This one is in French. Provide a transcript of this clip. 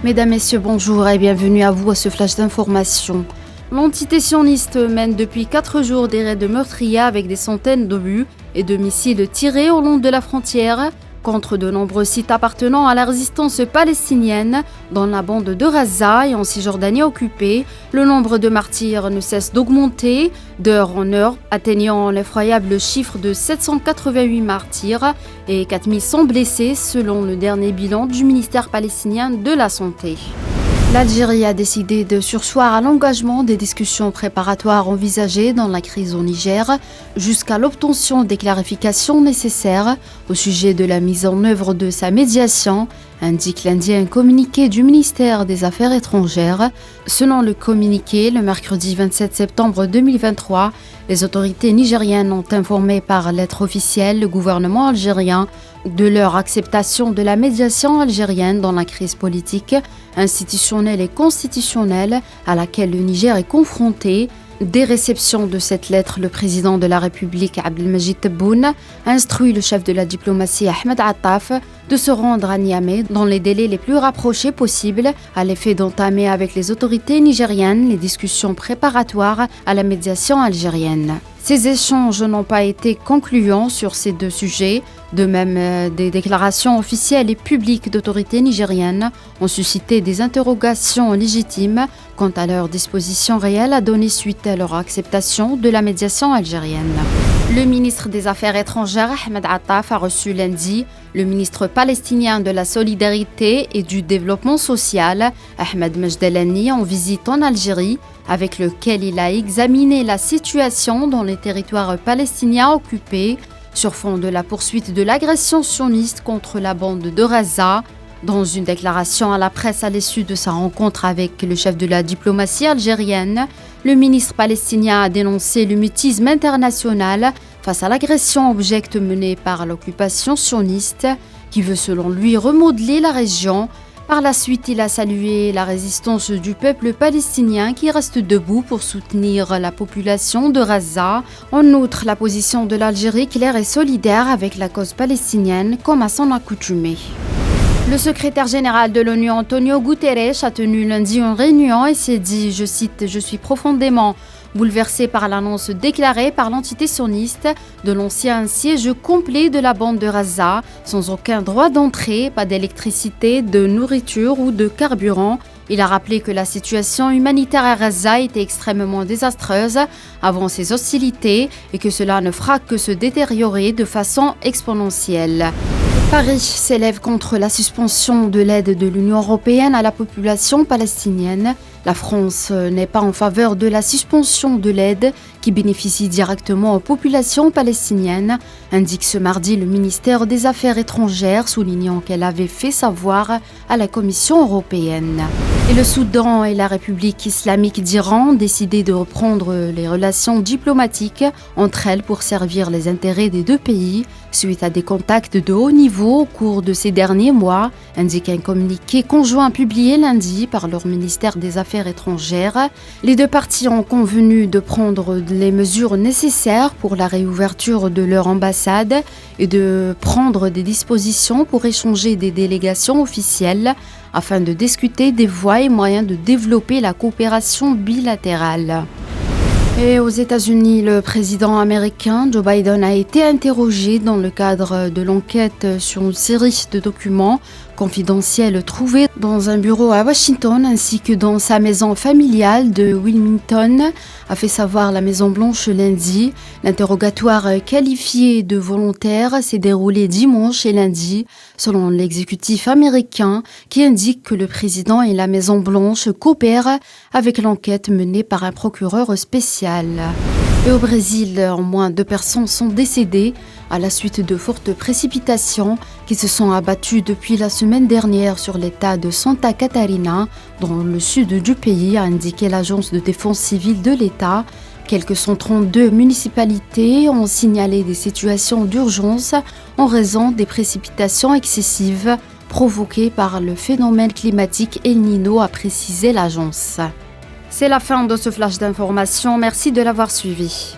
Mesdames, Messieurs, bonjour et bienvenue à vous à ce flash d'information. L'entité sioniste mène depuis 4 jours des raids meurtriers avec des centaines d'obus et de missiles tirés au long de la frontière contre de nombreux sites appartenant à la résistance palestinienne dans la bande de Gaza et en Cisjordanie occupée. Le nombre de martyrs ne cesse d'augmenter d'heure en heure, atteignant l'effroyable chiffre de 788 martyrs et 4100 blessés selon le dernier bilan du ministère palestinien de la Santé. L'Algérie a décidé de surseoir à l'engagement des discussions préparatoires envisagées dans la crise au Niger jusqu'à l'obtention des clarifications nécessaires au sujet de la mise en œuvre de sa médiation, indique lundi un communiqué du ministère des Affaires étrangères. Selon le communiqué, le mercredi 27 septembre 2023, les autorités nigériennes ont informé par lettre officielle le gouvernement algérien de leur acceptation de la médiation algérienne dans la crise politique, institutionnelle et constitutionnelle à laquelle le Niger est confronté. Dès réception de cette lettre, le président de la République, Abdelmajid Tebboune, a instruit le chef de la diplomatie, Ahmed Attaf, de se rendre à Niamey dans les délais les plus rapprochés possibles, à l'effet d'entamer avec les autorités nigériennes les discussions préparatoires à la médiation algérienne. Ces échanges n'ont pas été concluants sur ces deux sujets. De même, des déclarations officielles et publiques d'autorités nigériennes ont suscité des interrogations légitimes quant à leur disposition réelle à donner suite à leur acceptation de la médiation algérienne. Le ministre des Affaires étrangères, Ahmed Attaf, a reçu lundi le ministre palestinien de la Solidarité et du Développement social, Ahmed Majdelani, en visite en Algérie, avec lequel il a examiné la situation dans les territoires palestiniens occupés sur fond de la poursuite de l'agression sioniste contre la bande de Gaza. Dans une déclaration à la presse à l'issue de sa rencontre avec le chef de la diplomatie algérienne, le ministre palestinien a dénoncé le mutisme international face à l'agression abjecte menée par l'occupation sioniste qui veut selon lui remodeler la région. Par la suite, il a salué la résistance du peuple palestinien qui reste debout pour soutenir la population de Gaza. En outre, la position de l'Algérie claire et solidaire avec la cause palestinienne comme à son accoutumée. Le secrétaire général de l'ONU, Antonio Guterres, a tenu lundi une réunion et s'est dit, je cite, « Je suis profondément bouleversé par l'annonce déclarée par l'entité sioniste de lancer un siège complet de la bande de Gaza, sans aucun droit d'entrée, pas d'électricité, de nourriture ou de carburant. » Il a rappelé que la situation humanitaire à Gaza était extrêmement désastreuse avant ces hostilités et que cela ne fera que se détériorer de façon exponentielle. Paris s'élève contre la suspension de l'aide de l'Union européenne à la population palestinienne. La France n'est pas en faveur de la suspension de l'aide qui bénéficie directement aux populations palestiniennes, indique ce mardi le ministère des Affaires étrangères, soulignant qu'elle avait fait savoir à la Commission européenne. Et le Soudan et la République islamique d'Iran ont décidé de reprendre les relations diplomatiques entre elles pour servir les intérêts des deux pays, suite à des contacts de haut niveau au cours de ces derniers mois, indique un communiqué conjoint publié lundi par leur ministère des Affaires étrangères. Les deux parties ont convenu de prendre les mesures nécessaires pour la réouverture de leur ambassade et de prendre des dispositions pour échanger des délégations officielles afin de discuter des voies et moyens de développer la coopération bilatérale. Et aux États-Unis, le président américain Joe Biden a été interrogé dans le cadre de l'enquête sur une série de documents confidentiels trouvés dans un bureau à Washington ainsi que dans sa maison familiale de Wilmington, a fait savoir la Maison-Blanche lundi. L'interrogatoire qualifié de volontaire s'est déroulé dimanche et lundi, selon l'exécutif américain qui indique que le président et la Maison-Blanche coopèrent avec l'enquête menée par un procureur spécial. Et au Brésil, au moins 2 personnes sont décédées à la suite de fortes précipitations qui se sont abattues depuis la semaine dernière sur l'État de Santa Catarina, dans le sud du pays, a indiqué l'agence de défense civile de l'État. Quelques 132 municipalités ont signalé des situations d'urgence en raison des précipitations excessives provoquées par le phénomène climatique El Niño, a précisé l'agence. C'est la fin de ce flash d'information. Merci de l'avoir suivi.